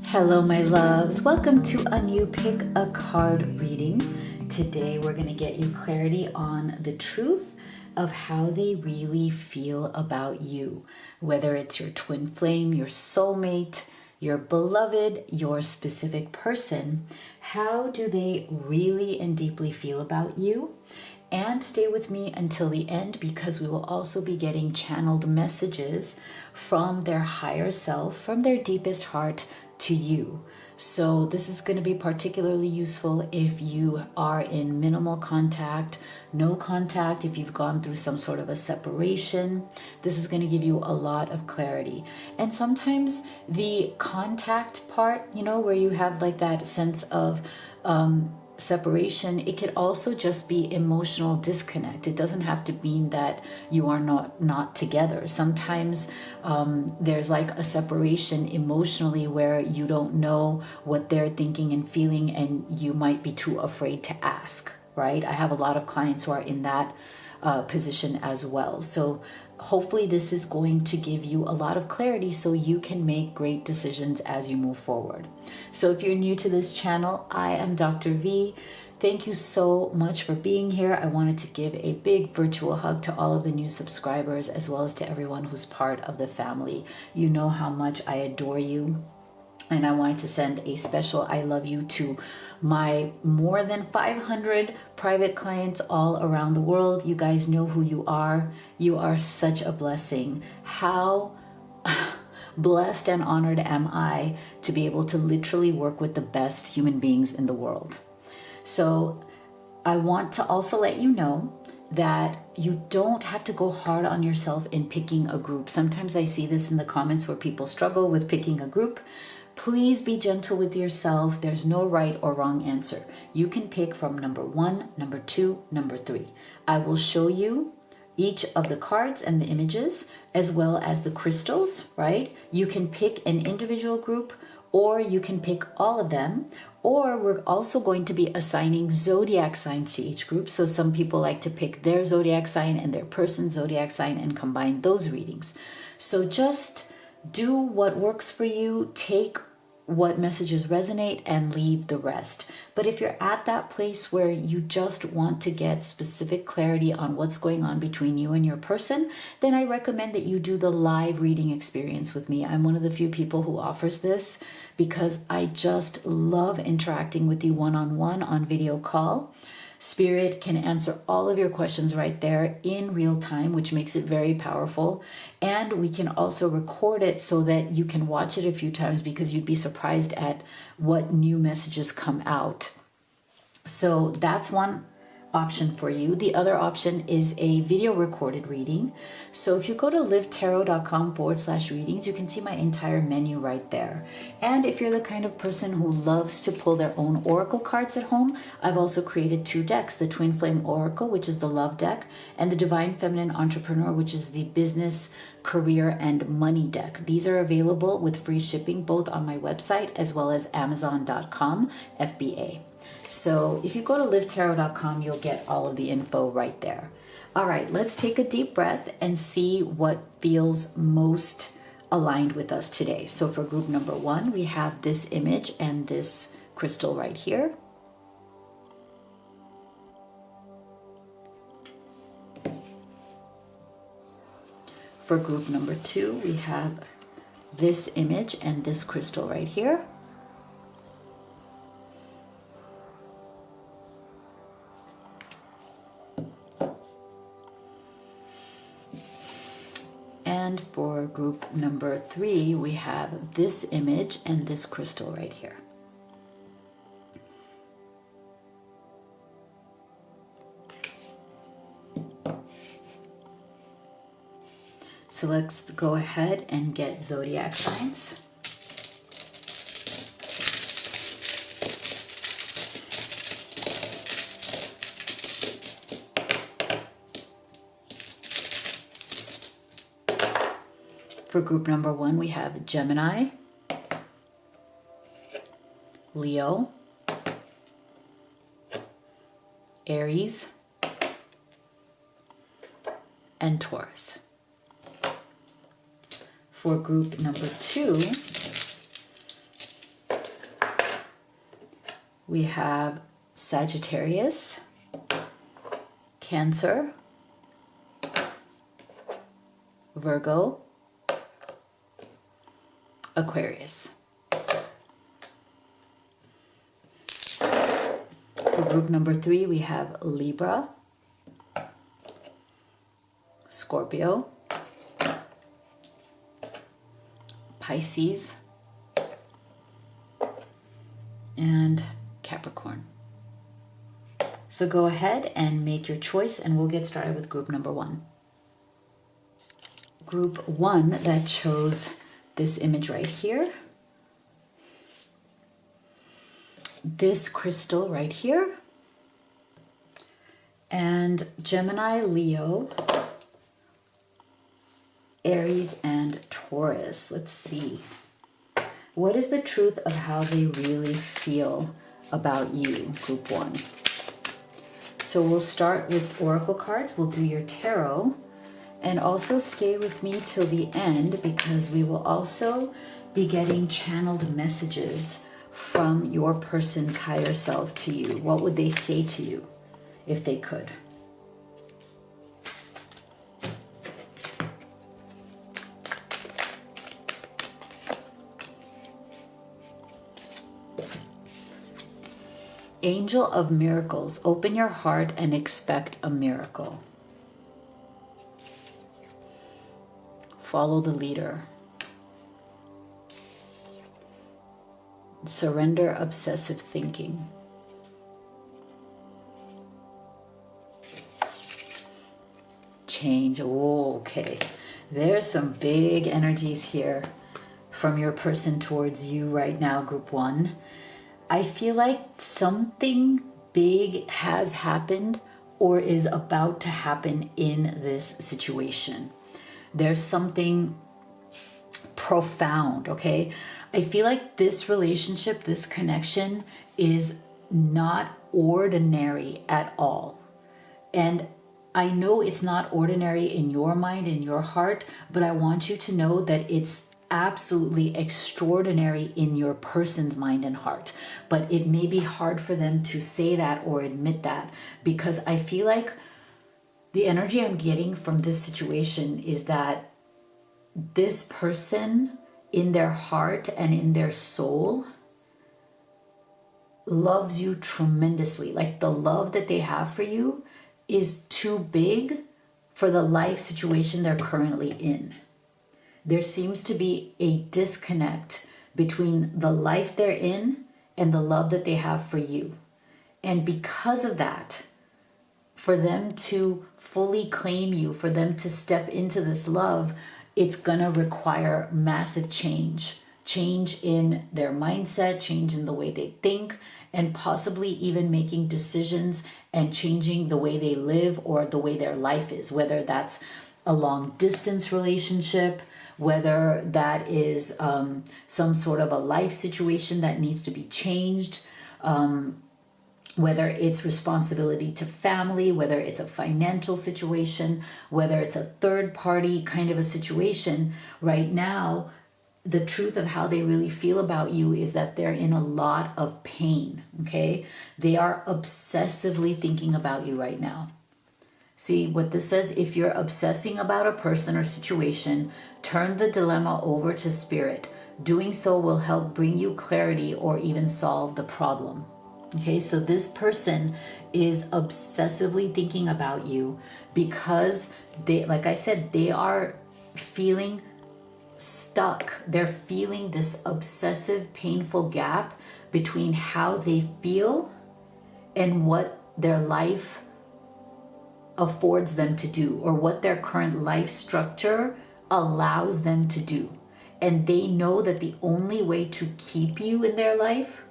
Hello, my loves. Welcome to a new Pick a Card reading. Today, we're going to get you clarity on the truth of how they really feel about you, whether it's your twin flame, your soulmate, your beloved, your specific person. How do they really and deeply feel about you? And stay with me until the end because we will also be getting channeled messages from their higher self, from their deepest heart to you. So this is going to be particularly useful if you are in minimal contact, no contact, if you've gone through some sort of a separation. This is going to give you a lot of clarity. And sometimes the contact part, where you have like that sense of separation, it could also just be emotional disconnect. It doesn't have to mean that you are not together. Sometimes there's like a separation emotionally where you don't know what they're thinking and feeling, and you might be too afraid to ask, right? I have a lot of clients who are in that position as well. So hopefully this is going to give you a lot of clarity so you can make great decisions as you move forward. So if you're new to this channel, I am Dr. V. Thank you so much for being here. I wanted to give a big virtual hug to all of the new subscribers as well as to everyone who's part of the family. You know how much I adore you. And I wanted to send a special I love you to my more than 500 private clients all around the world. You guys know who you are. You are such a blessing. How blessed and honored am I to be able to literally work with the best human beings in the world. So I want to also let you know that you don't have to go hard on yourself in picking a group. Sometimes I see this in the comments where people struggle with picking a group. Please be gentle with yourself. There's no right or wrong answer. You can pick from number 1, number 2, number 3. I will show you each of the cards and the images as well as the crystals, right? You can pick an individual group or you can pick all of them, or we're also going to be assigning zodiac signs to each group. So some people like to pick their zodiac sign and their person's zodiac sign and combine those readings. So just do what works for you, take what messages resonate and leave the rest. But if you're at that place where you just want to get specific clarity on what's going on between you and your person, then I recommend that you do the live reading experience with me. I'm one of the few people who offers this because I just love interacting with you one-on-one on video call. Spirit can answer all of your questions right there in real time, which makes it very powerful. And we can also record it so that you can watch it a few times because you'd be surprised at what new messages come out. So that's one option for you. The other option is a video recorded reading. So if you go to livetarot.com/readings, you can see my entire menu right there. And if you're the kind of person who loves to pull their own oracle cards at home, I've also created 2 decks, the Twin Flame Oracle, which is the love deck, and the Divine Feminine Entrepreneur, which is the business, career, and money deck. These are available with free shipping both on my website as well as amazon.com FBA. So if you go to livetarot.com, you'll get all of the info right there. All right, let's take a deep breath and see what feels most aligned with us today. So for group number 1, we have this image and this crystal right here. For group number 2, we have this image and this crystal right here. And for group number 3, we have this image and this crystal right here. So let's go ahead and get zodiac signs. For group number 1, we have Gemini, Leo, Aries, and Taurus. For group number 2, We have Sagittarius, Cancer, Virgo, Aquarius. For group number 3, we have Libra, Scorpio, Pisces, and Capricorn. So go ahead and make your choice, and we'll get started with group number 1. Group 1 that chose this image right here, this crystal right here, and Gemini, Leo, Aries, and Taurus. Let's see. What is the truth of how they really feel about you, group 1? So we'll start with oracle cards. We'll do your tarot, and also stay with me till the end, because we will also be getting channeled messages from your person's higher self to you. What would they say to you if they could? Angel of Miracles, open your heart and expect a miracle. Follow the leader. Surrender obsessive thinking. Change. Oh, okay. There's some big energies here from your person towards you right now, group 1. I feel like something big has happened or is about to happen in this situation. There's something profound, okay? I feel like this relationship, this connection is not ordinary at all. And I know it's not ordinary in your mind, in your heart, but I want you to know that it's absolutely extraordinary in your person's mind and heart. But it may be hard for them to say that or admit that, because I feel like the energy I'm getting from this situation is that this person in their heart and in their soul loves you tremendously. Like the love that they have for you is too big for the life situation they're currently in. There seems to be a disconnect between the life they're in and the love that they have for you. And because of that, for them to fully claim you, for them to step into this love, it's gonna require massive change. Change in their mindset, change in the way they think, and possibly even making decisions and changing the way they live or the way their life is, whether that's a long distance relationship, whether that is some sort of a life situation that needs to be changed, whether it's responsibility to family, whether it's a financial situation, whether it's a third party kind of a situation. Right now, the truth of how they really feel about you is that they're in a lot of pain, okay? They are obsessively thinking about you right now. See what this says? If you're obsessing about a person or situation, turn the dilemma over to spirit. Doing so will help bring you clarity or even solve the problem. Okay, so this person is obsessively thinking about you because they, like I said, they are feeling stuck. They're feeling this obsessive, painful gap between how they feel and what their life affords them to do, or what their current life structure allows them to do. And they know that the only way to keep you in their life,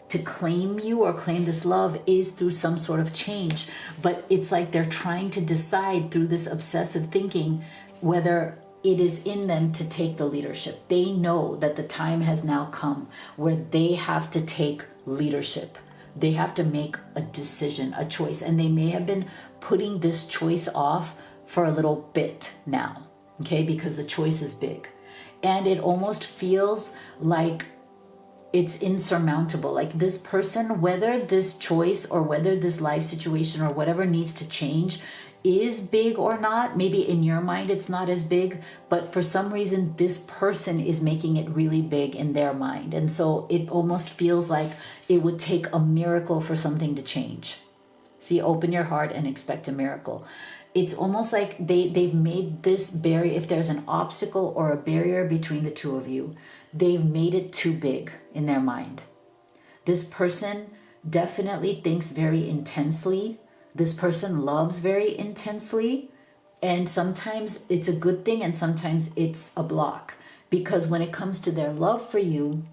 to claim you or claim this love, is through some sort of change. But it's like they're trying to decide through this obsessive thinking whether it is in them to take the leadership. They know that the time has now come where they have to take leadership. They have to make a decision, a choice, and they may have been putting this choice off for a little bit now, okay, because the choice is big. And it almost feels like it's insurmountable. Like this person, whether this choice or whether this life situation or whatever needs to change is big or not, maybe in your mind it's not as big, but for some reason this person is making it really big in their mind. And so it almost feels like it would take a miracle for something to change. See, open your heart and expect a miracle. It's almost like they've made this barrier, if there's an obstacle or a barrier between the two of you, they've made it too big in their mind. This person definitely thinks very intensely. This person loves very intensely. And sometimes it's a good thing and sometimes it's a block. Because when it comes to their love for you,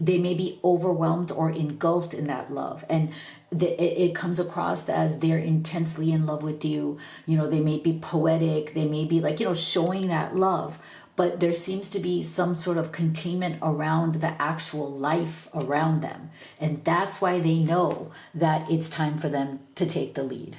they may be overwhelmed or engulfed in that love. And it comes across as they're intensely in love with you. You know, they may be poetic. They may be like, you know, showing that love. But there seems to be some sort of containment around the actual life around them. And that's why they know that it's time for them to take the lead.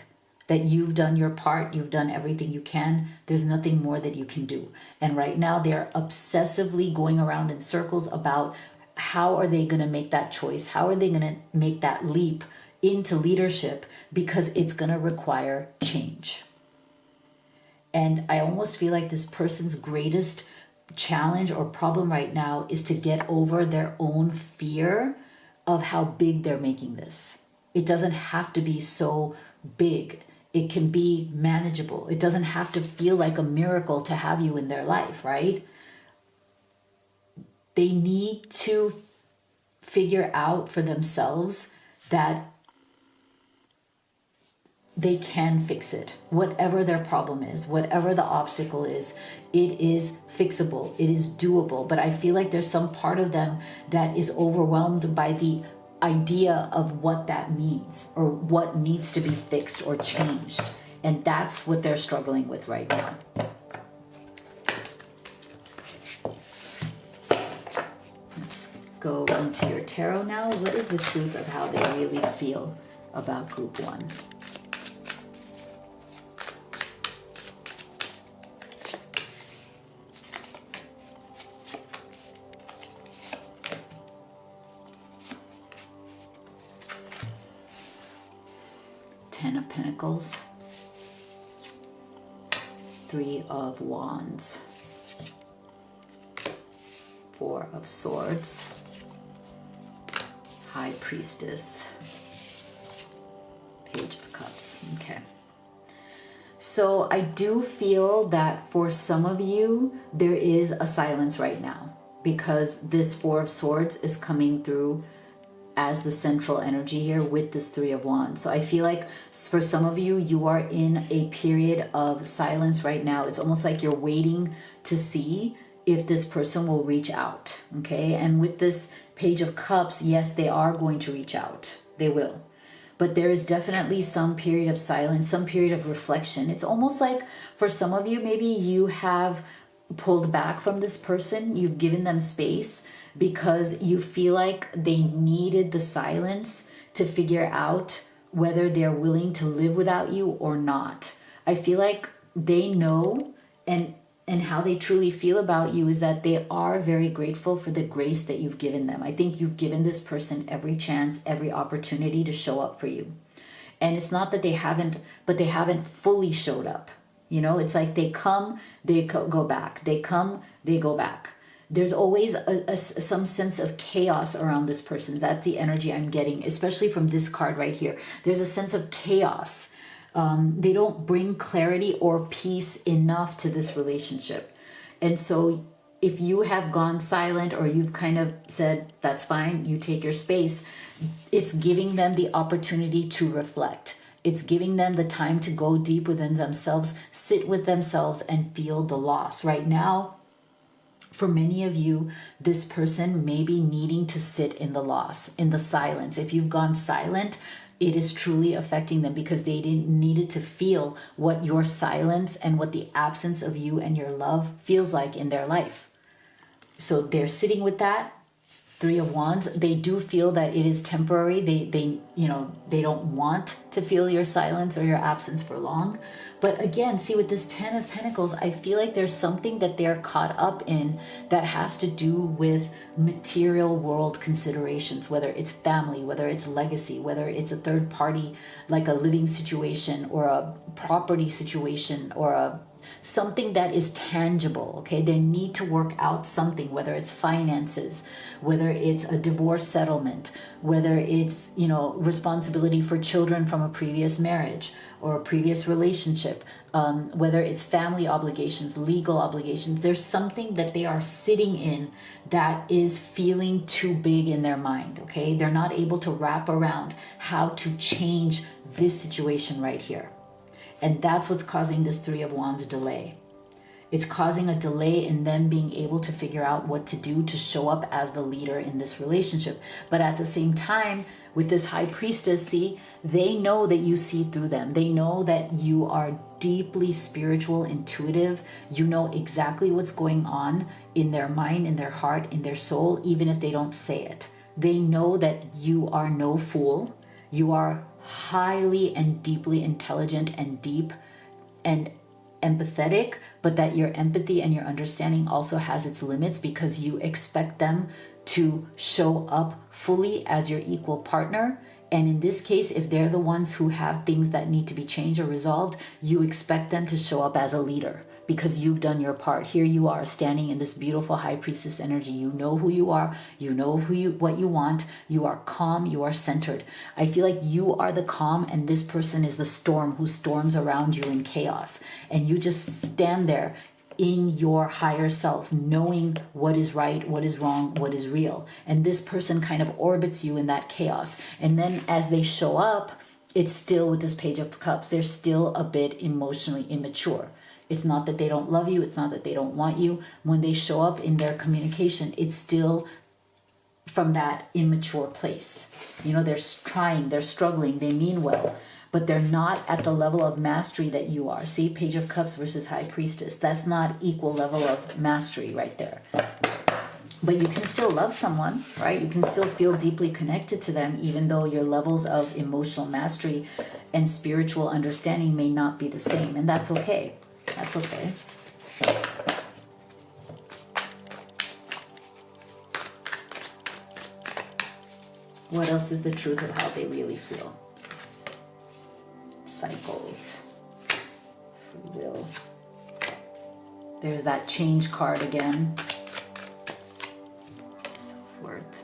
That you've done your part, you've done everything you can. There's nothing more that you can do. And right now they're obsessively going around in circles about how are they going to make that choice? How are they going to make that leap into leadership? Because it's going to require change. And I almost feel like this person's greatest challenge or problem right now is to get over their own fear of how big they're making this. It doesn't have to be so big. It can be manageable. It doesn't have to feel like a miracle to have you in their life, right? They need to figure out for themselves that they can fix it. Whatever their problem is, whatever the obstacle is, it is fixable. It is doable. But I feel like there's some part of them that is overwhelmed by the idea of what that means or what needs to be fixed or changed. And that's what they're struggling with right now. Let's go into your tarot now. What is the truth of how they really feel about group one? Ten of Pentacles, Three of Wands, Four of Swords, High Priestess, Page of Cups. Okay. So I do feel that for some of you, there is a silence right now because this Four of Swords is coming through as the central energy here with this Three of Wands. So I feel like for some of you, you are in a period of silence right now. It's almost like you're waiting to see if this person will reach out, okay? And with this Page of Cups, yes, they are going to reach out. They will. But there is definitely some period of silence, some period of reflection. It's almost like for some of you, maybe you have pulled back from this person. You've given them space because you feel like they needed the silence to figure out whether they're willing to live without you or not. I feel like they know and how they truly feel about you is that they are very grateful for the grace that you've given them. I think you've given this person every chance, every opportunity to show up for you. And it's not that they haven't, but they haven't fully showed up. You know, it's like they come, they go back. They come, they go back. There's always some sense of chaos around this person. That's the energy I'm getting, especially from this card right here. There's a sense of chaos. They don't bring clarity or peace enough to this relationship. And so if you have gone silent or you've kind of said, that's fine, you take your space, it's giving them the opportunity to reflect. It's giving them the time to go deep within themselves, sit with themselves and feel the loss. Right now, for many of you, this person may be needing to sit in the loss, in the silence. If you've gone silent, it is truly affecting them because they needed to feel what your silence and what the absence of you and your love feels like in their life. So they're sitting with that Three of Wands, they do feel that it is temporary. They don't want to feel your silence or your absence for long. But again, see, with this Ten of Pentacles, I feel like there's something that they're caught up in that has to do with material world considerations, whether it's family, whether it's legacy, whether it's a third party, like a living situation or a property situation or something that is tangible. Okay, they need to work out something, whether it's finances, whether it's a divorce settlement, whether it's responsibility for children from a previous marriage or a previous relationship, whether it's family obligations, legal obligations. There's something that they are sitting in that is feeling too big in their mind. Okay, they're not able to wrap around how to change this situation right here. And that's what's causing this Three of Wands delay. It's causing a delay in them being able to figure out what to do to show up as the leader in this relationship. But at the same time, with this High Priestess, see, they know that you see through them. They know that you are deeply spiritual, intuitive. You know exactly what's going on in their mind, in their heart, in their soul, even if they don't say it. They know that you are no fool. You are highly and deeply intelligent and deep and empathetic, but that your empathy and your understanding also has its limits because you expect them to show up fully as your equal partner. And in this case, if they're the ones who have things that need to be changed or resolved, you expect them to show up as a leader because you've done your part. Here you are standing in this beautiful High Priestess energy. You know who you are. You know what you want. You are calm. You are centered. I feel like you are the calm and this person is the storm who storms around you in chaos. And you just stand there in your higher self, knowing what is right, what is wrong, what is real. And this person kind of orbits you in that chaos. And then as they show up, it's still with this Page of Cups, they're still a bit emotionally immature. It's not that they don't love you. It's not that they don't want you. When they show up in their communication, it's still from that immature place. They're trying, they're struggling, they mean well, but they're not at the level of mastery that you are. See, Page of Cups versus High Priestess. That's not equal level of mastery right there. But you can still love someone, right? You can still feel deeply connected to them, even though your levels of emotional mastery and spiritual understanding may not be the same. And that's okay. That's okay. What else is the truth of how they really feel? Cycles. Free will. There's that change card again. Self-worth.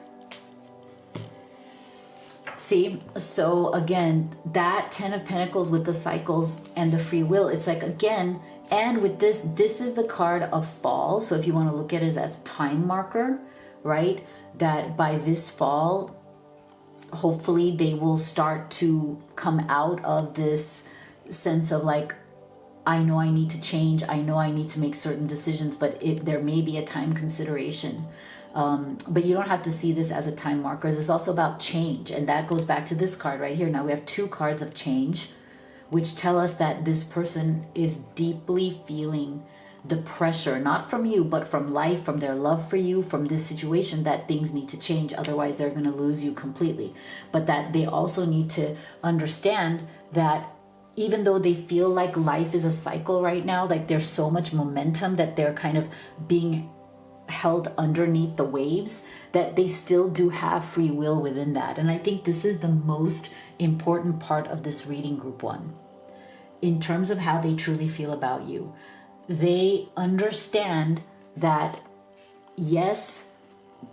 See, so again, that Ten of Pentacles with the cycles and the free will, it's like, again, and with this is the card of fall. So if you want to look at it as a time marker, right? That by this fall, hopefully they will start to come out of this sense of like, I know I need to change. I know I need to make certain decisions, but there may be a time consideration. But you don't have to see this as a time marker. This is also about change. And that goes back to this card right here. Now we have two cards of change, which tell us that this person is deeply feeling the pressure, not from you, but from life, from their love for you, from this situation, that things need to change. Otherwise, they're going to lose you completely. But that they also need to understand that even though they feel like life is a cycle right now, like there's so much momentum that they're kind of being held underneath the waves, that they still do have free will within that. And I think this is the most important part of this reading, group one, in terms of how they truly feel about you. They understand that, yes,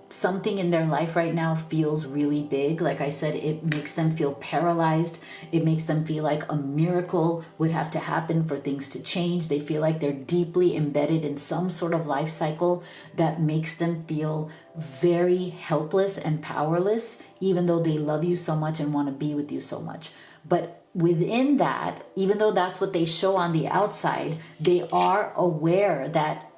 something in their life right now feels really big. Like I said, it makes them feel paralyzed. It makes them feel like a miracle would have to happen for things to change. They feel like they're deeply embedded in some sort of life cycle that makes them feel very helpless and powerless, even though they love you so much and want to be with you so much. But within that, even though that's what they show on the outside, they are aware that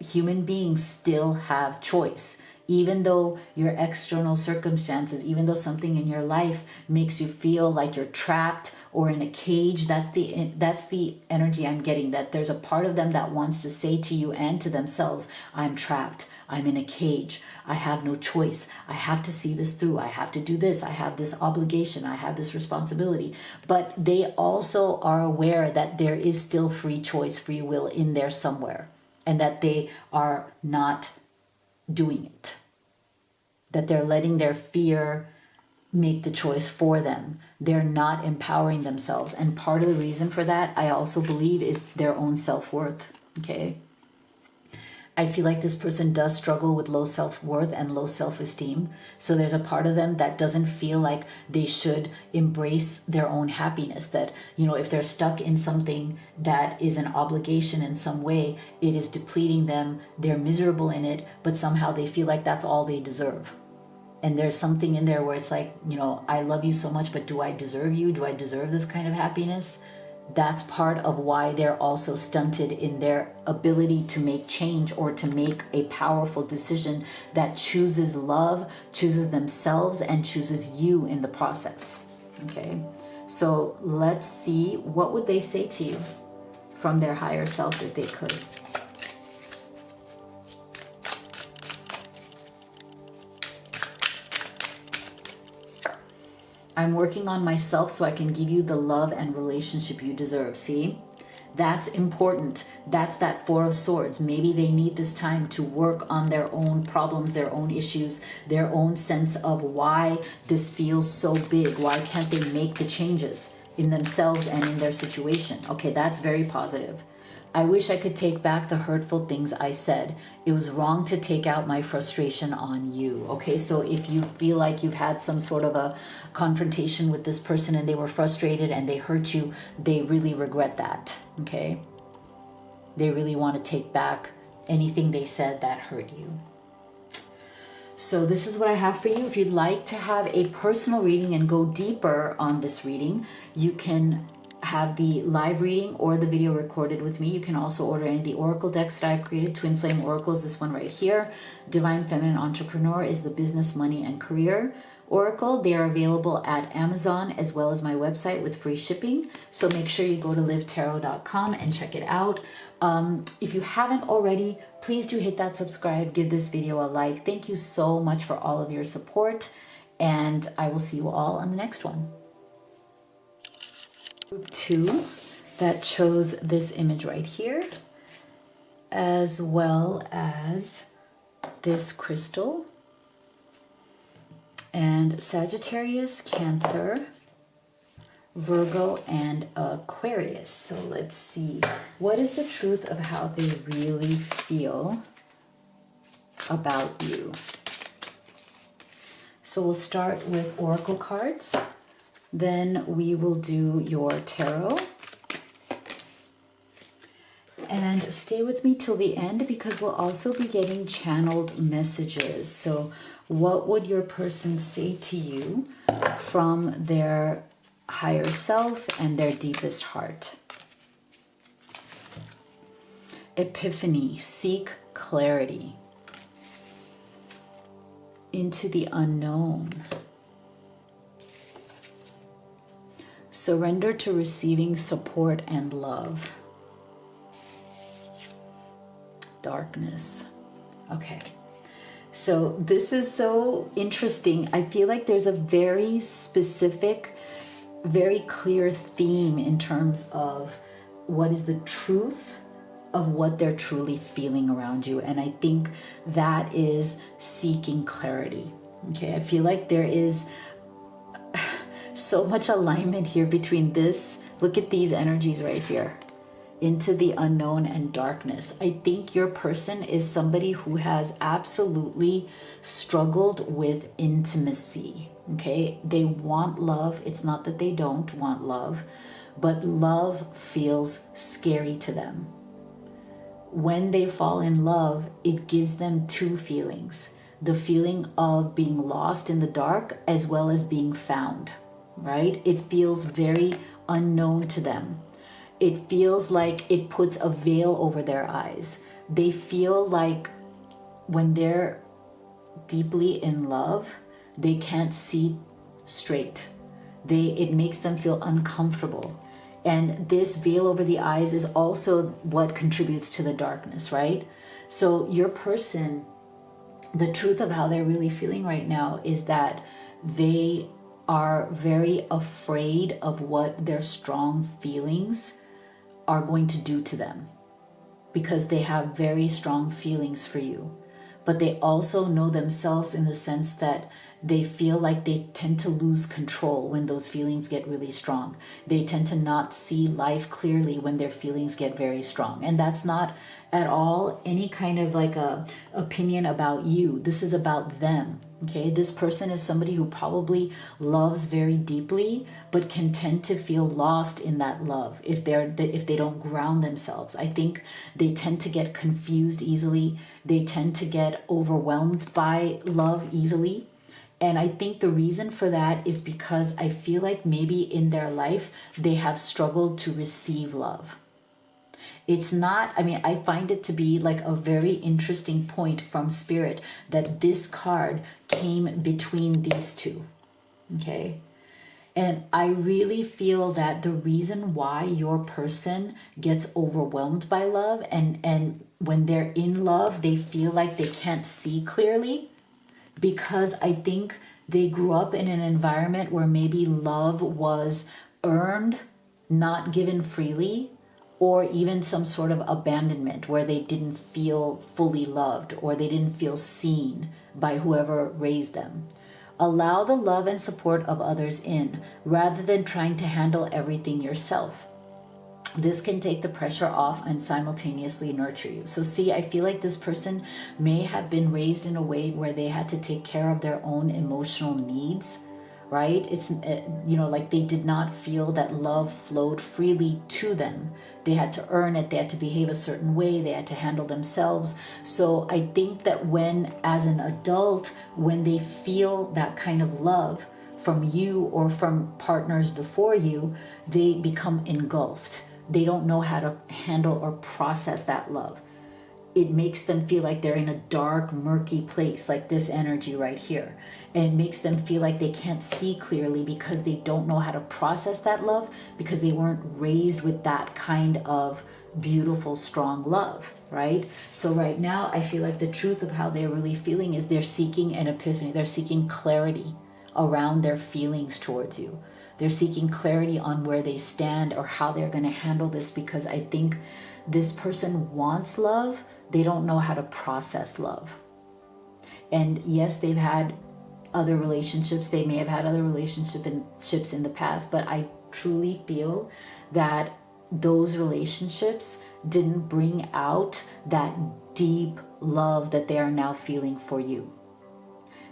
human beings still have choice. Even though your external circumstances, even though something in your life makes you feel like you're trapped or in a cage, that's the energy I'm getting, that there's a part of them that wants to say to you and to themselves, I'm trapped, I'm in a cage, I have no choice, I have to see this through, I have to do this, I have this obligation, I have this responsibility. But they also are aware that there is still free choice, free will in there somewhere, and that they are not doing it, that they're letting their fear make the choice for them. They're not empowering themselves. And part of the reason for that, I also believe, is their own self-worth. Okay. I feel like this person does struggle with low self-worth and low self-esteem. So there's a part of them that doesn't feel like they should embrace their own happiness. That, you know, if they're stuck in something that is an obligation in some way, it is depleting them. They're miserable in it, but somehow they feel like that's all they deserve. And there's something in there where it's like, you know, I love you so much, but do I deserve you? Do I deserve this kind of happiness? That's part of why they're also stunted in their ability to make change or to make a powerful decision that chooses love, chooses themselves, and chooses you in the process. Okay, so let's see, what would they say to you from their higher self if they could? I'm working on myself so I can give you the love and relationship you deserve. See, that's important. That's that Four of Swords. Maybe they need this time to work on their own problems, their own issues, their own sense of why this feels so big. Why can't they make the changes in themselves and in their situation? Okay, that's very positive. I wish I could take back the hurtful things I said. It was wrong to take out my frustration on you. Okay, so if you feel like you've had some sort of a confrontation with this person and they were frustrated and they hurt you, they really regret that. Okay, they really want to take back anything they said that hurt you. So this is what I have for you. If you'd like to have a personal reading and go deeper on this reading, you can have the live reading or the video recorded with me. You can also order any of the oracle decks that I've created. Twin Flame Oracles, this one right here. Divine Feminine Entrepreneur is the business, money, and career oracle. They are available at Amazon as well as my website with free shipping. So make sure you go to livetarot.com and check it out. If you haven't already, please do hit that subscribe, give this video a like. Thank you so much for all of your support, and I will see you all on the next one. Group 2 that chose this image right here, as well as this crystal, and Sagittarius, Cancer, Virgo, and Aquarius. So let's see, what is the truth of how they really feel about you? So we'll start with oracle cards. Then we will do your tarot. And stay with me till the end because we'll also be getting channeled messages. So what would your person say to you from their higher self and their deepest heart? Epiphany, seek clarity into the unknown. Surrender to receiving support and love. Darkness. Okay. So this is so interesting. I feel like there's a very specific, very clear theme in terms of what is the truth of what they're truly feeling around you. And I think that is seeking clarity. Okay. I feel like there is so much alignment here between this. Look at these energies right here. Into the unknown and darkness. I think your person is somebody who has absolutely struggled with intimacy. Okay, they want love. It's not that they don't want love, but love feels scary to them. When they fall in love, it gives them two feelings: the feeling of being lost in the dark as well as being found. Right? It feels very unknown to them. It feels like it puts a veil over their eyes. They feel like when they're deeply in love, they can't see straight. It makes them feel uncomfortable. And this veil over the eyes is also what contributes to the darkness, right? So your person, the truth of how they're really feeling right now is that they are very afraid of what their strong feelings are going to do to them, because they have very strong feelings for you. But they also know themselves in the sense that they feel like they tend to lose control when those feelings get really strong. They tend to not see life clearly when their feelings get very strong. And that's not at all any kind of like a opinion about you. This is about them. Okay, this person is somebody who probably loves very deeply, but can tend to feel lost in that love if they don't ground themselves. I think they tend to get confused easily. They tend to get overwhelmed by love easily. And I think the reason for that is because I feel like maybe in their life they have struggled to receive love. It's not, I mean, I find it to be like a very interesting point from Spirit that this card came between these two. Okay. And I really feel that the reason why your person gets overwhelmed by love and when they're in love, they feel like they can't see clearly, because I think they grew up in an environment where maybe love was earned, not given freely, or even some sort of abandonment where they didn't feel fully loved or they didn't feel seen by whoever raised them. Allow the love and support of others in, rather than trying to handle everything yourself. This can take the pressure off and simultaneously nurture you. So see, I feel like this person may have been raised in a way where they had to take care of their own emotional needs, right? It's, like they did not feel that love flowed freely to them. They had to earn it. They had to behave a certain way. They had to handle themselves. So I think that when, as an adult, when they feel that kind of love from you or from partners before you, they become engulfed. They don't know how to handle or process that love. It makes them feel like they're in a dark, murky place, like this energy right here. And it makes them feel like they can't see clearly because they don't know how to process that love, because they weren't raised with that kind of beautiful, strong love, right? So right now, I feel like the truth of how they're really feeling is they're seeking an epiphany. They're seeking clarity around their feelings towards you. They're seeking clarity on where they stand or how they're going to handle this, because I think this person wants love. They don't know how to process love. And yes, they've had other relationships. They may have had other relationships in the past, but I truly feel that those relationships didn't bring out that deep love that they are now feeling for you.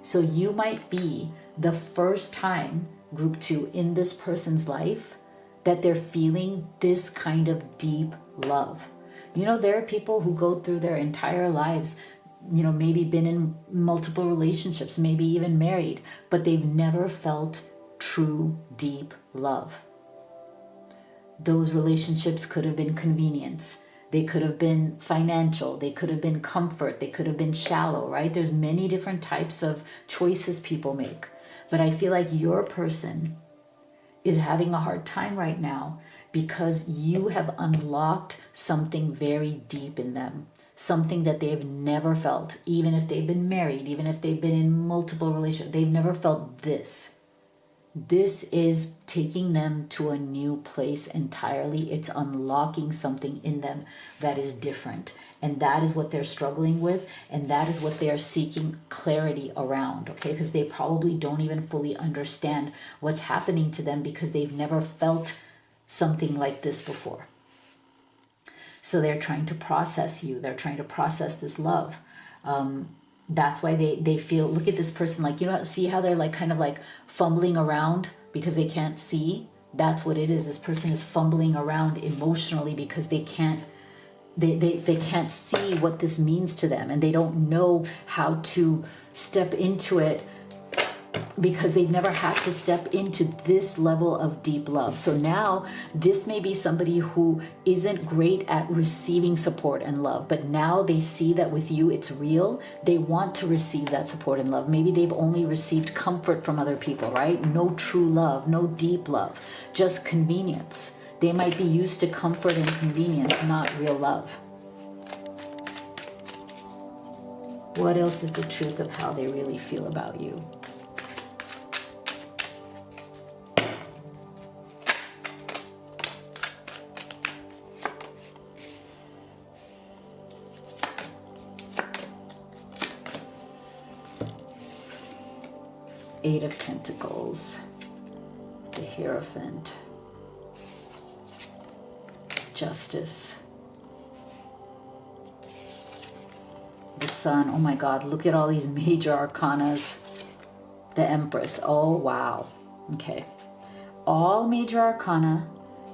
So you might be the first time, group 2, in this person's life that they're feeling this kind of deep love. You know, there are people who go through their entire lives, maybe been in multiple relationships, maybe even married, but they've never felt true, deep love. Those relationships could have been convenience. They could have been financial. They could have been comfort. They could have been shallow, right? There's many different types of choices people make. But I feel like your person is having a hard time right now because you have unlocked something very deep in them, something that they've never felt, even if they've been married, even if they've been in multiple relationships, they've never felt this. This is taking them to a new place entirely. It's unlocking something in them that is different. And that is what they're struggling with. And that is what they're seeking clarity around, okay? Because they probably don't even fully understand what's happening to them because they've never felt something like this before. So they're trying to process you. They're trying to process this love. That's why they feel, look at this person, like, see how they're like kind of like fumbling around because they can't see? That's what it is. This person is fumbling around emotionally because they can't see what this means to them, and they don't know how to step into it because they've never had to step into this level of deep love. So now this may be somebody who isn't great at receiving support and love, but now they see that with you it's real. They want to receive that support and love. Maybe they've only received comfort from other people, right? No true love, no deep love, just convenience. They might be used to comfort and convenience, not real love. What else is the truth of how they really feel about you? Eight of Pentacles, the Hierophant, Justice, the Sun. Oh my God, look at all these major arcanas. The Empress. Oh wow. Okay. All major arcana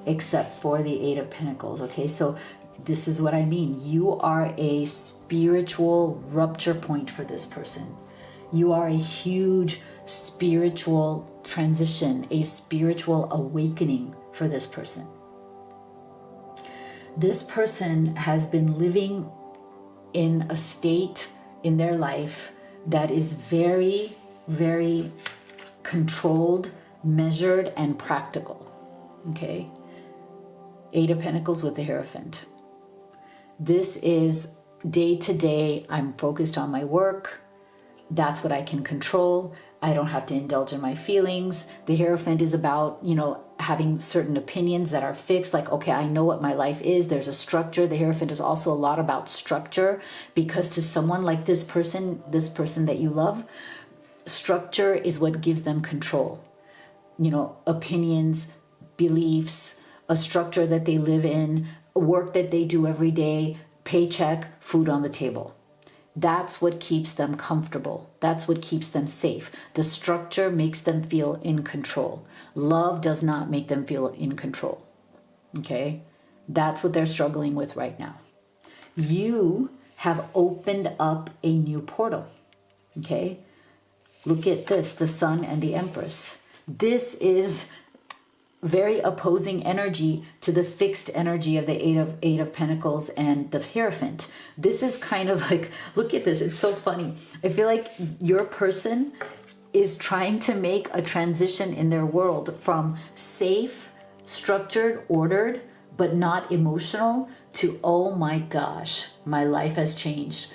except for the Eight of Pentacles. Okay, so this is what I mean. You are a spiritual rupture point for this person. You are a huge spiritual transition, a spiritual awakening for this person. This person has been living in a state in their life that is very, very controlled, measured, and practical. Okay? Eight of Pentacles with the Hierophant. This is day to day, I'm focused on my work. That's what I can control. I don't have to indulge in my feelings. The Hierophant is about, having certain opinions that are fixed. Like, okay, I know what my life is. There's a structure. The Hierophant is also a lot about structure, because to someone like this person that you love, structure is what gives them control. Opinions, beliefs, a structure that they live in, work that they do every day, paycheck, food on the table. That's what keeps them comfortable. That's what keeps them safe. The structure makes them feel in control. Love does not make them feel in control. Okay? That's what they're struggling with right now. You have opened up a new portal. Okay? Look at this, the Sun and the Empress. This is very opposing energy to the fixed energy of the Eight of Pentacles and the Hierophant. This is kind of like, look at this, it's so funny. I feel like your person is trying to make a transition in their world from safe, structured, ordered, but not emotional, to, oh my gosh, my life has changed.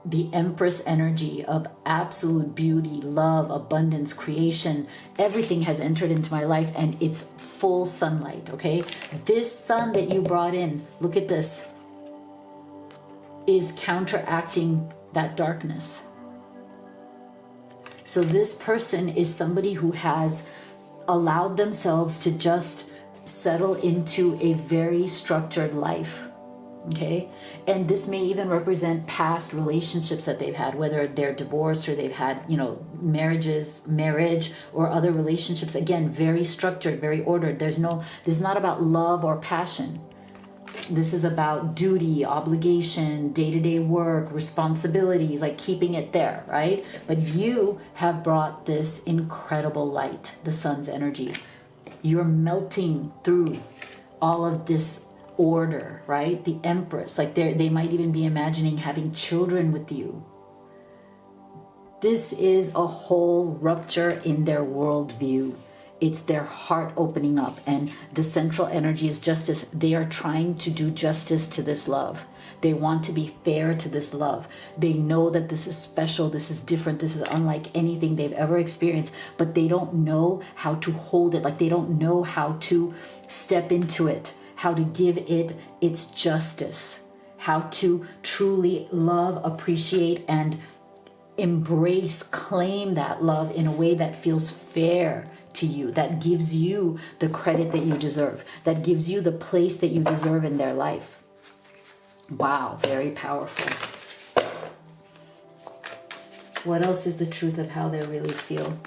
The Empress energy of absolute beauty, love, abundance, creation, everything has entered into my life, and it's full sunlight, okay? This sun that you brought in, look at this, is counteracting that darkness. So this person is somebody who has allowed themselves to just settle into a very structured life. Okay, and this may even represent past relationships that they've had, whether they're divorced or they've had, marriage or other relationships. Again, very structured, very ordered. This is not about love or passion. This is about duty, obligation, day-to-day work, responsibilities, like keeping it there, right? But you have brought this incredible light, the Sun's energy. You're melting through all of this order, right? The Empress, like they might even be imagining having children with you. This is a whole rupture in their worldview. It's their heart opening up, and the central energy is justice. They are trying to do justice to this love. They want to be fair to this love. They know that this is special, this is different, this is unlike anything they've ever experienced, but they don't know how to hold it. Like they don't know how to step into it, how to give it its justice, how to truly love, appreciate, and embrace, claim that love in a way that feels fair to you, that gives you the credit that you deserve, that gives you the place that you deserve in their life. Wow, very powerful. What else is the truth of how they really feel?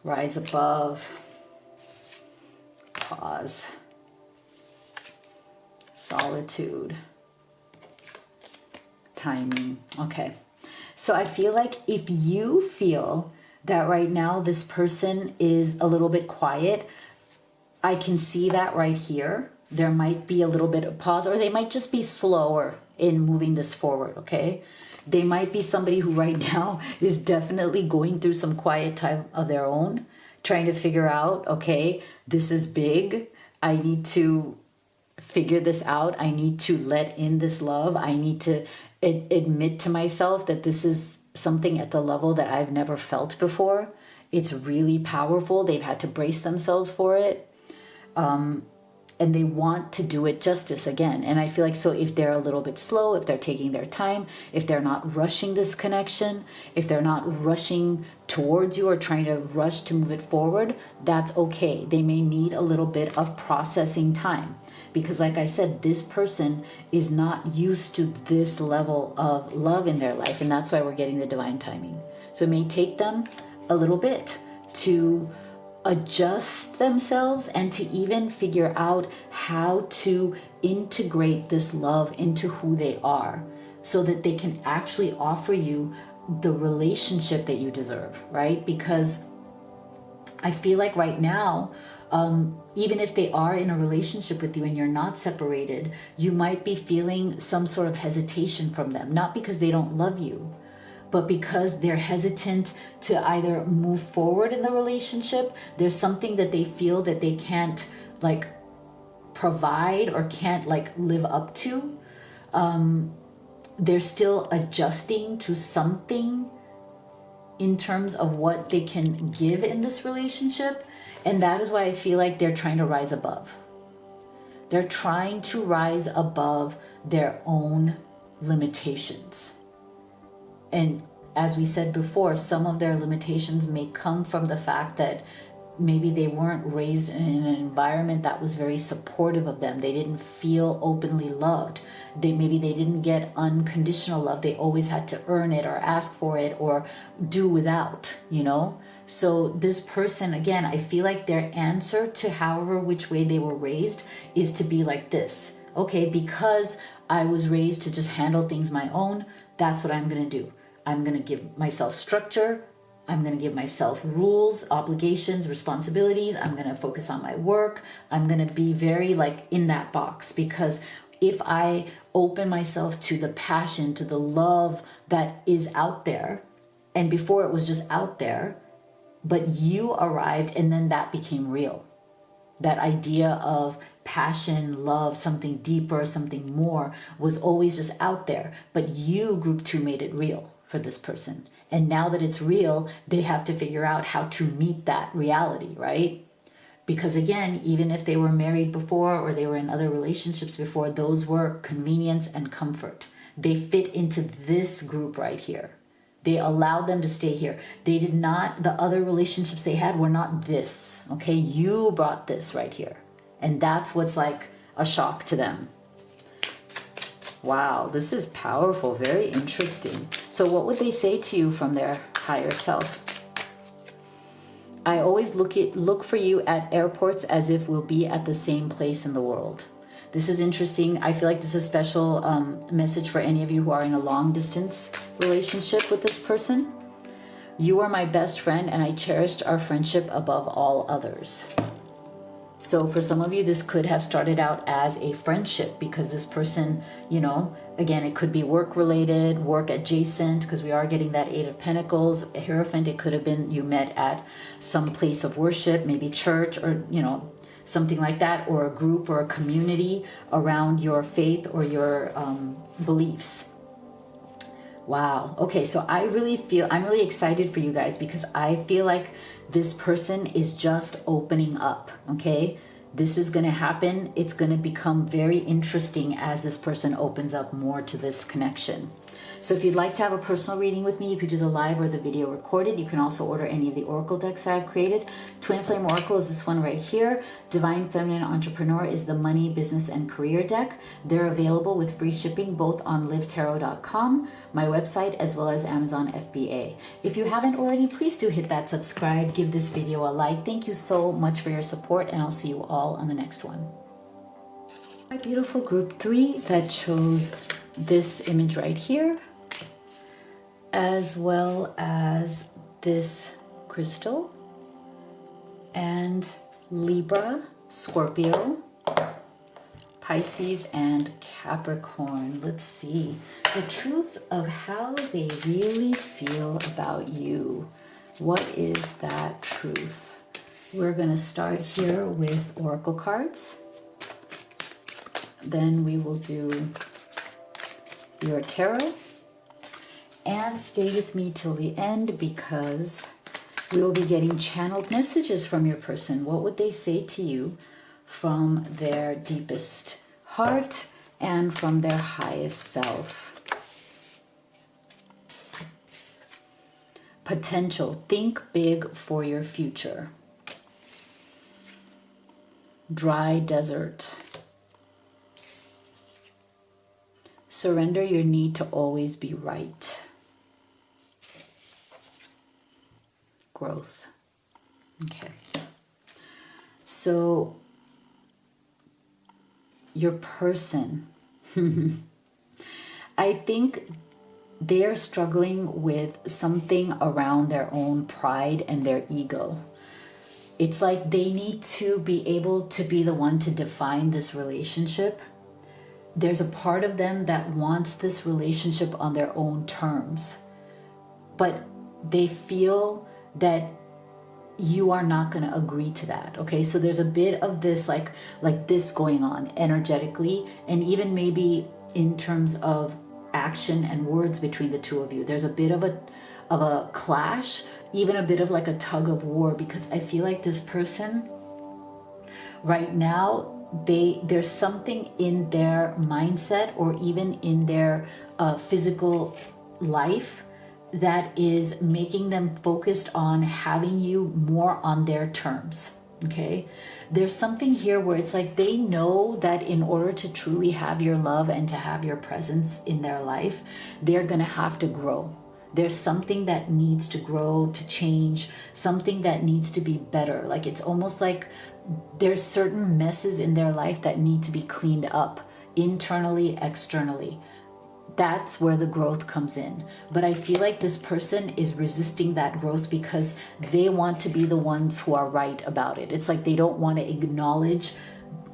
Rise above. Pause. Solitude. timing. Okay. So I feel like if you feel that right now this person is a little bit quiet, I can see that right here. There might be a little bit of pause, or they might just be slower in moving this forward, okay? They might be somebody who right now is definitely going through some quiet time of their own, trying to figure out, okay, this is big. I need to figure this out. I need to let in this love. I need to admit to myself that this is something at the level that I've never felt before. It's really powerful. They've had to brace themselves for it. And they want to do it justice again. And I feel like, so if they're a little bit slow, if they're taking their time, if they're not rushing this connection, if they're not rushing towards you or trying to rush to move it forward, that's okay. They may need a little bit of processing time. Because like I said, this person is not used to this level of love in their life. And that's why we're getting the divine timing. So it may take them a little bit to adjust themselves and to even figure out how to integrate this love into who they are so that they can actually offer you the relationship that you deserve, right? Because I feel like right now, even if they are in a relationship with you and you're not separated, you might be feeling some sort of hesitation from them, not because they don't love you, but because they're hesitant to either move forward in the relationship. There's something that they feel that they can't like provide or can't like live up to. They're still adjusting to something in terms of what they can give in this relationship. And that is why I feel like they're trying to rise above. They're trying to rise above their own limitations. And as we said before, some of their limitations may come from the fact that maybe they weren't raised in an environment that was very supportive of them. They didn't feel openly loved. Maybe they didn't get unconditional love. They always had to earn it or ask for it or do without, you know? So this person, again, I feel like their answer to however which way they were raised is to be like this. Okay, because I was raised to just handle things my own, that's what I'm going to do. I'm going to give myself structure. I'm going to give myself rules, obligations, responsibilities. I'm going to focus on my work. I'm going to be very like in that box, because if I open myself to the passion, to the love that is out there, and before it was just out there, but you arrived and then that became real. That idea of passion, love, something deeper, something more was always just out there, but you, group 2, made it real for this person. And now that it's real, they have to figure out how to meet that reality, right? Because again, even if they were married before or they were in other relationships before, those were convenience and comfort. They fit into this group right here. They allowed them to stay here. They did not, the other relationships they had were not this, okay? You brought this right here. And that's what's like a shock to them. Wow, this is powerful, very interesting. So what would they say to you from their higher self? I always look for you at airports as if we'll be at the same place in the world. This is interesting. I feel like this is a special message for any of you who are in a long distance relationship with this person. You are my best friend and I cherished our friendship above all others. So for some of you, this could have started out as a friendship because this person, you know, again, it could be work related, work adjacent, because we are getting that 8 of Pentacles, a Hierophant. It could have been you met at some place of worship, maybe church or, you know, something like that, or a group or a community around your faith or your beliefs. Wow. Okay, so I'm really excited for you guys because I feel like this person is just opening up, okay? This is going to happen. It's going to become very interesting as this person opens up more to this connection. So if you'd like to have a personal reading with me, you could do the live or the video recorded. You can also order any of the oracle decks that I've created. Twin Flame Oracle is this one right here. Divine Feminine Entrepreneur is the money, business, and career deck. They're available with free shipping both on livetarot.com, my website, as well as Amazon FBA. If you haven't already, please do hit that subscribe, give this video a like. Thank you so much for your support, and I'll see you all on the next one. My beautiful group 3 that chose this image right here, as well as this crystal, and Libra, Scorpio, Pisces, and Capricorn. Let's see the truth of how they really feel about you. What is that truth? We're going to start here with oracle cards. Then we will do your tarot. And stay with me till the end, because we will be getting channeled messages from your person. What would they say to you from their deepest heart and from their highest self? Potential. Think big for your future. Dry desert. Surrender your need to always be right. Growth. Okay. So your person, I think they're struggling with something around their own pride and their ego. It's like they need to be able to be the one to define this relationship. There's a part of them that wants this relationship on their own terms, but they feel that you are not going to agree to that. Okay, so there's a bit of this like this going on energetically, and even maybe in terms of action and words between the two of you. There's a bit of a clash, even a bit of like a tug of war, because I feel like this person right now, there's something in their mindset or even in their physical life that is making them focused on having you more on their terms. Okay, there's something here where it's like they know that in order to truly have your love and to have your presence in their life, they're gonna have to grow. There's something that needs to grow, to change, something that needs to be better. Like it's almost like there's certain messes in their life that need to be cleaned up internally, externally. That's where the growth comes in. But I feel like this person is resisting that growth because they want to be the ones who are right about it. It's like they don't want to acknowledge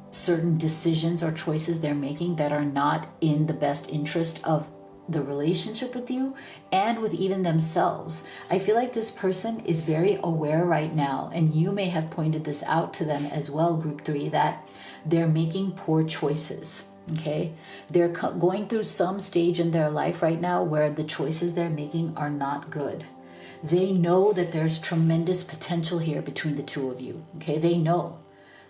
certain decisions or choices they're making that are not in the best interest of the relationship with you and with even themselves. I feel like this person is very aware right now, and you may have pointed this out to them as well, group 3, that they're making poor choices. Okay, they're going through some stage in their life right now where the choices they're making are not good. They know that there's tremendous potential here between the two of you. Okay, they know.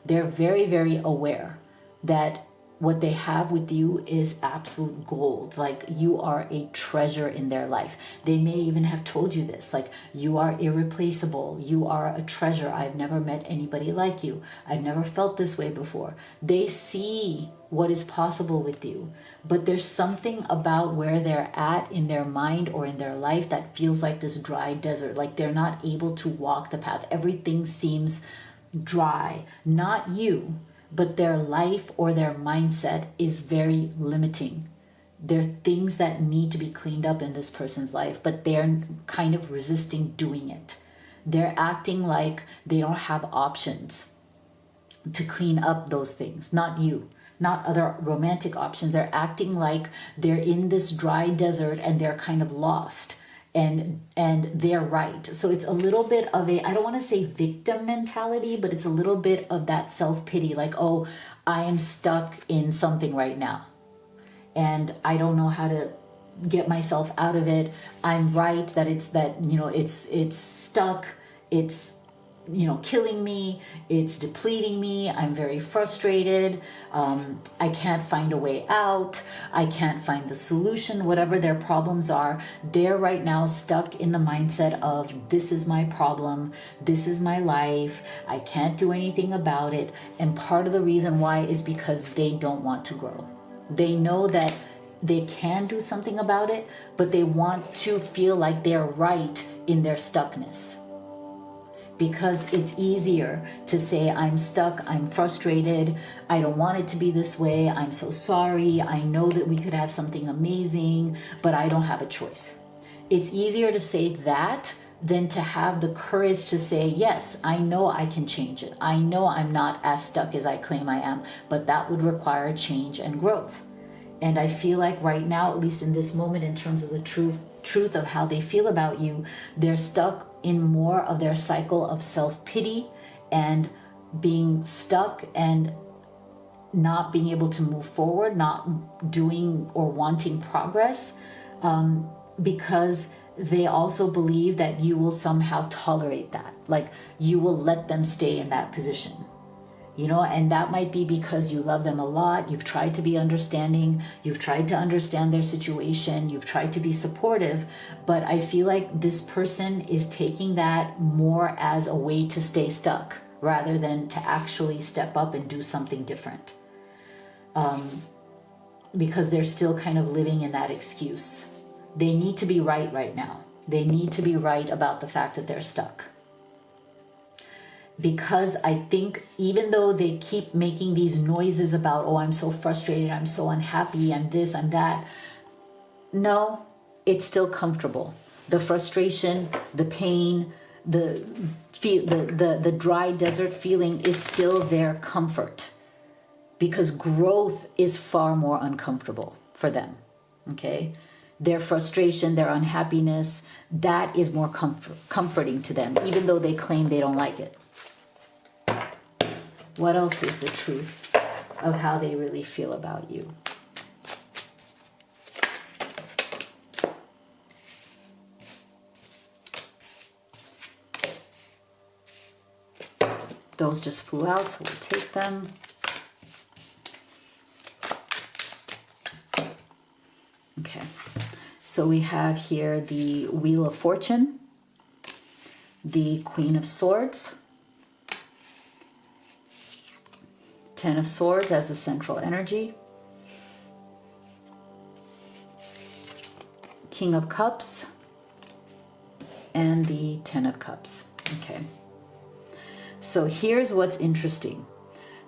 They're very, very aware that what they have with you is absolute gold. Like you are a treasure in their life. They may even have told you this, like you are irreplaceable. You are a treasure. I've never met anybody like you. I've never felt this way before. They see what is possible with you, but there's something about where they're at in their mind or in their life that feels like this dry desert. Like they're not able to walk the path. Everything seems dry. Not you, but their life or their mindset is very limiting. There are things that need to be cleaned up in this person's life, but they're kind of resisting doing it. They're acting like they don't have options to clean up those things. Not you, not other romantic options. They're acting like they're in this dry desert and they're kind of lost. And they're right. So it's a little bit of a, I don't want to say victim mentality, but it's a little bit of that self-pity, like, oh, I am stuck in something right now and I don't know how to get myself out of it. I'm right that it's that, you know, it's stuck, it's, you know, killing me, it's depleting me, I'm very frustrated, I can't find a way out, I can't find the solution, whatever their problems are. They're right now stuck in the mindset of, this is my problem, this is my life, I can't do anything about it. And part of the reason why is because they don't want to grow. They know that they can do something about it, but they want to feel like they're right in their stuckness. because it's easier to say, I'm stuck, I'm frustrated, I don't want it to be this way, I'm so sorry, I know that we could have something amazing, but I don't have a choice. It's easier to say that than to have the courage to say, yes, I know I can change it. I know I'm not as stuck as I claim I am, but that would require change and growth. And I feel like right now, at least in this moment, in terms of the truth of how they feel about you, they're stuck in more of their cycle of self-pity and being stuck and not being able to move forward, not doing or wanting progress, because they also believe that you will somehow tolerate that, like you will let them stay in that position. And that might be because you love them a lot. You've tried to be understanding. You've tried to understand their situation. You've tried to be supportive. But I feel like this person is taking that more as a way to stay stuck rather than to actually step up and do something different. Because they're still kind of living in that excuse. They need to be right now. They need to be right about the fact that they're stuck. Because I think even though they keep making these noises about, oh, I'm so frustrated, I'm so unhappy, I'm this, I'm that. No, it's still comfortable. The frustration, the pain, the dry desert feeling is still their comfort. Because growth is far more uncomfortable for them, okay? Their frustration, their unhappiness, that is more comforting to them, even though they claim they don't like it. What else is the truth of how they really feel about you? Those just flew out, so we'll take them. Okay, so we have here the Wheel of Fortune, the Queen of Swords, Ten of Swords as the central energy, King of Cups, and the Ten of Cups. Okay. So here's what's interesting.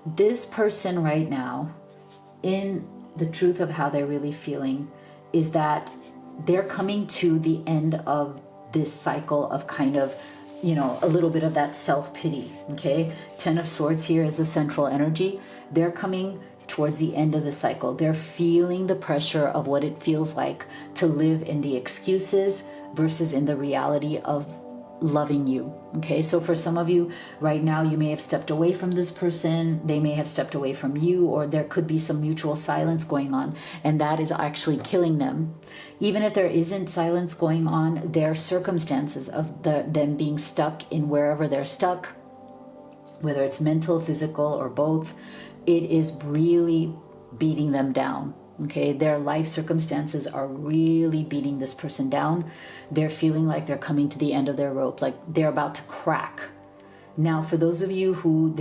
This person right now, in the truth of how they're really feeling, is that they're coming to the end of this cycle of kind of, a little bit of that self-pity, okay? Ten of Swords here is the central energy. They're coming towards the end of the cycle. They're feeling the pressure of what it feels like to live in the excuses versus in the reality of loving you, okay? So for some of you right now, you may have stepped away from this person. They may have stepped away from you, or there could be some mutual silence going on, and that is actually killing them. Even if there isn't silence going on, their circumstances of them being stuck in wherever they're stuck, whether it's mental, physical, or both, it is really beating them down. Okay, their life circumstances are really beating this person down. They're feeling like they're coming to the end of their rope, like they're about to crack. Now, for those of you who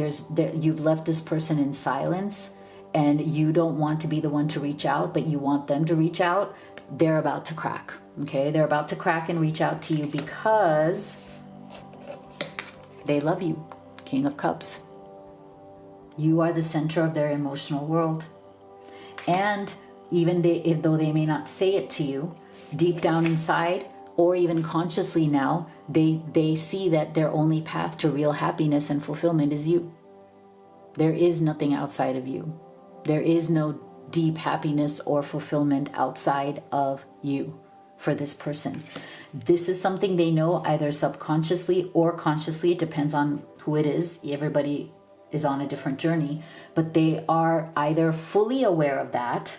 you've left this person in silence and you don't want to be the one to reach out, but you want them to reach out, they're about to crack. Okay, they're about to crack and reach out to you because they love you. King of Cups. You are the center of their emotional world. And even though they may not say it to you, deep down inside, or even consciously now, they see that their only path to real happiness and fulfillment is you. There is nothing outside of you. There is no deep happiness or fulfillment outside of you for this person. This is something they know either subconsciously or consciously. It depends on who it is. Everybody is on a different journey, but they are either fully aware of that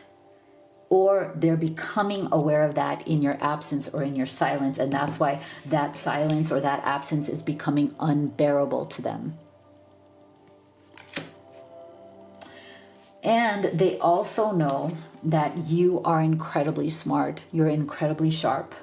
or they're becoming aware of that in your absence or in your silence. And that's why that silence or that absence is becoming unbearable to them. And they also know that you are incredibly smart. You're incredibly sharp.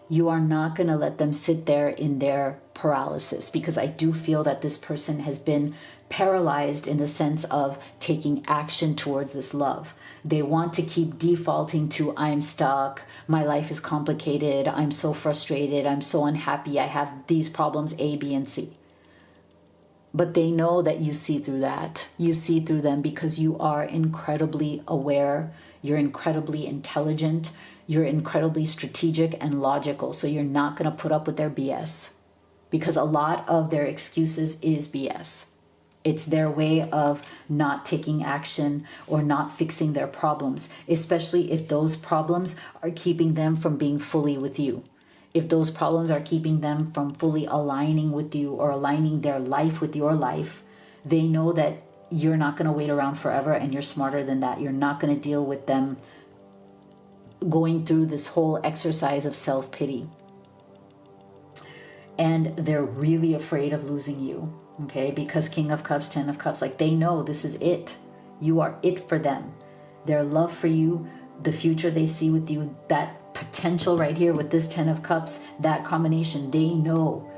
You are not going to let them sit there in their paralysis, because I do feel that this person has been paralyzed in the sense of taking action towards this love. They want to keep defaulting to, I'm stuck, my life is complicated, I'm so frustrated, I'm so unhappy, I have these problems A, B, and C. But they know that you see through that. You see through them because you are incredibly aware. You're incredibly intelligent. You're incredibly strategic and logical. So you're not going to put up with their BS, because a lot of their excuses is BS. It's their way of not taking action or not fixing their problems, especially if those problems are keeping them from being fully with you. If those problems are keeping them from fully aligning with you or aligning their life with your life, they know that you're not going to wait around forever, and you're smarter than that. You're not going to deal with them going through this whole exercise of self-pity. And they're really afraid of losing you, okay? Because King of Cups, Ten of Cups, like, they know this is it. You are it for them. Their love for you, the future they see with you, that potential right here with this Ten of Cups, that combination, they know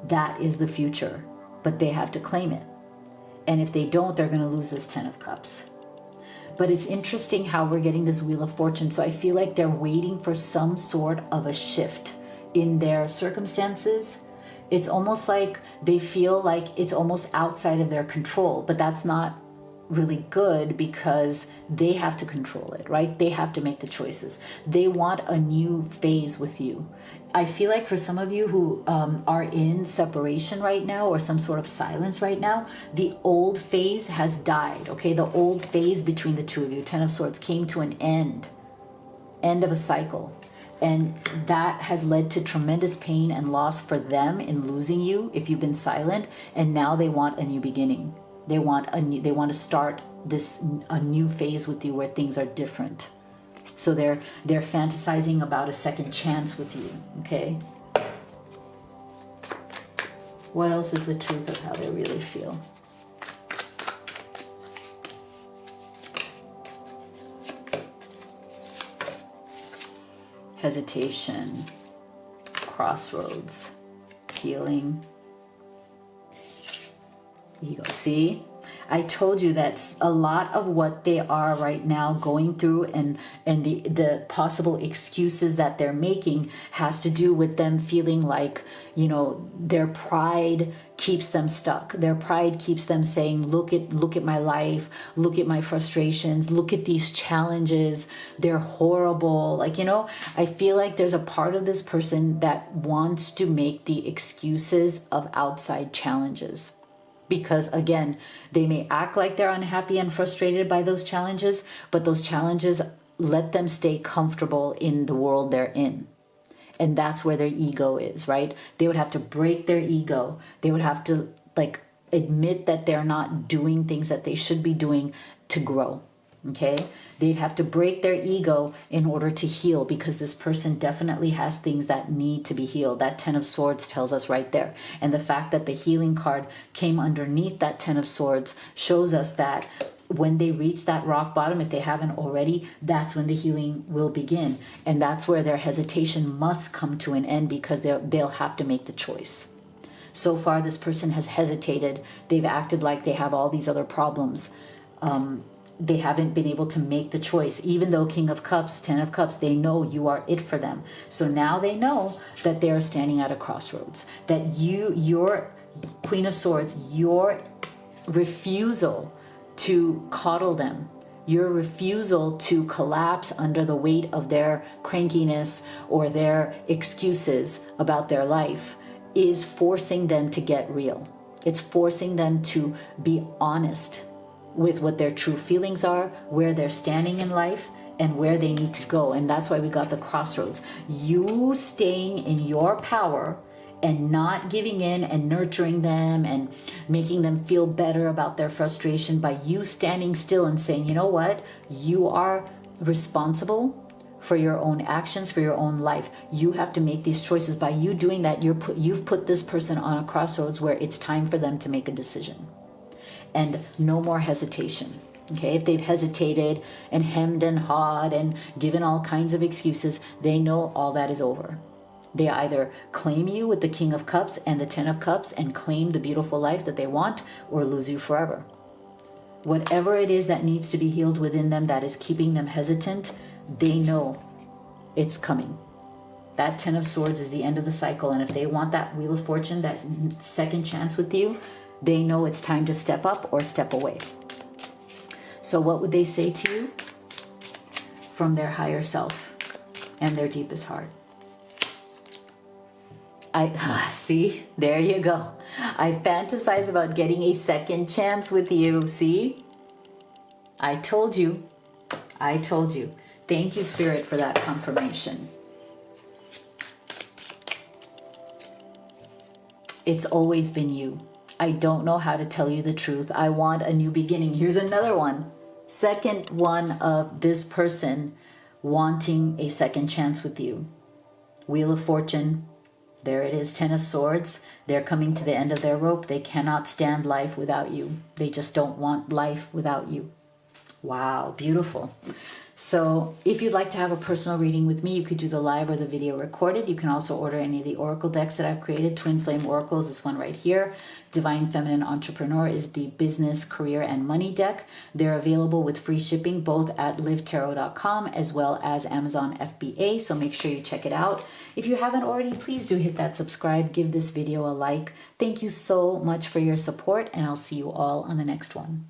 that is the future, but they have to claim it. And if they don't, they're going to lose this Ten of Cups. But it's interesting how we're getting this Wheel of Fortune. So I feel like they're waiting for some sort of a shift in their circumstances. It's almost like they feel like it's almost outside of their control, but that's not really good, because they have to control it, right? They have to make the choices. They want a new phase with you. I feel like for some of you who are in separation right now, or some sort of silence right now, the old phase has died, okay? The old phase between the two of you, Ten of Swords, came to an end of a cycle. And that has led to tremendous pain and loss for them in losing you if you've been silent. And now they want a new beginning. They want to start a new phase with you where things are different. So they're fantasizing about a second chance with you, okay? What else is the truth of how they really feel? Hesitation, crossroads, healing, ego. See, I told you that's a lot of what they are right now going through, and the possible excuses that they're making has to do with them feeling like, you know, their pride keeps them stuck. Their pride keeps them saying, look at my life, look at my frustrations, look at these challenges, they're horrible. Like, you know, I feel like there's a part of this person that wants to make the excuses of outside challenges. Because again, they may act like they're unhappy and frustrated by those challenges, but those challenges let them stay comfortable in the world they're in. And that's where their ego is, right? They would have to break their ego. They would have to admit that they're not doing things that they should be doing to grow. Okay, they'd have to break their ego in order to heal, because this person definitely has things that need to be healed. That Ten of Swords tells us right there. And the fact that the healing card came underneath that Ten of Swords shows us that when they reach that rock bottom, if they haven't already, that's when the healing will begin. And that's where their hesitation must come to an end, because they'll have to make the choice. So far, this person has hesitated. They've acted like they have all these other problems. They haven't been able to make the choice. Even though King of Cups, Ten of Cups, they know you are it for them. So now they know that they are standing at a crossroads. That your Queen of Swords, your refusal to coddle them, your refusal to collapse under the weight of their crankiness or their excuses about their life, is forcing them to get real. It's forcing them to be honest with what their true feelings are, where they're standing in life, and where they need to go. And that's why we got the crossroads. You staying in your power and not giving in and nurturing them and making them feel better about their frustration, by you standing still and saying, you know what, you are responsible for your own actions, for your own life. You have to make these choices. By you doing that, you've put this person on a crossroads where it's time for them to make a decision. And no more hesitation. Okay, if they've hesitated and hemmed and hawed and given all kinds of excuses, they know all that is over. They either claim you with the King of Cups and the Ten of Cups and claim the beautiful life that they want, or lose you forever. Whatever it is that needs to be healed within them that is keeping them hesitant, they know it's coming. That Ten of Swords is the end of the cycle. And if they want that Wheel of Fortune, that second chance with you, They know it's time to step up or step away. So what would they say to you? From their higher self and their deepest heart. See, there you go. I fantasize about getting a second chance with you. See? I told you. I told you. Thank you, Spirit, for that confirmation. It's always been you. I don't know how to tell you the truth. I want a new beginning. Here's another one. Second one of this person wanting a second chance with you. Wheel of Fortune. There it is, 10 of Swords. They're coming to the end of their rope. They cannot stand life without you. They just don't want life without you. Wow, beautiful. So if you'd like to have a personal reading with me, you could do the live or the video recorded. You can also order any of the oracle decks that I've created. Twin Flame Oracles, this one right here. Divine Feminine Entrepreneur is the business, career, and money deck. They're available with free shipping both at livetarot.com as well as Amazon FBA. So make sure you check it out. If you haven't already, please do hit that subscribe. Give this video a like. Thank you so much for your support, and I'll see you all on the next one.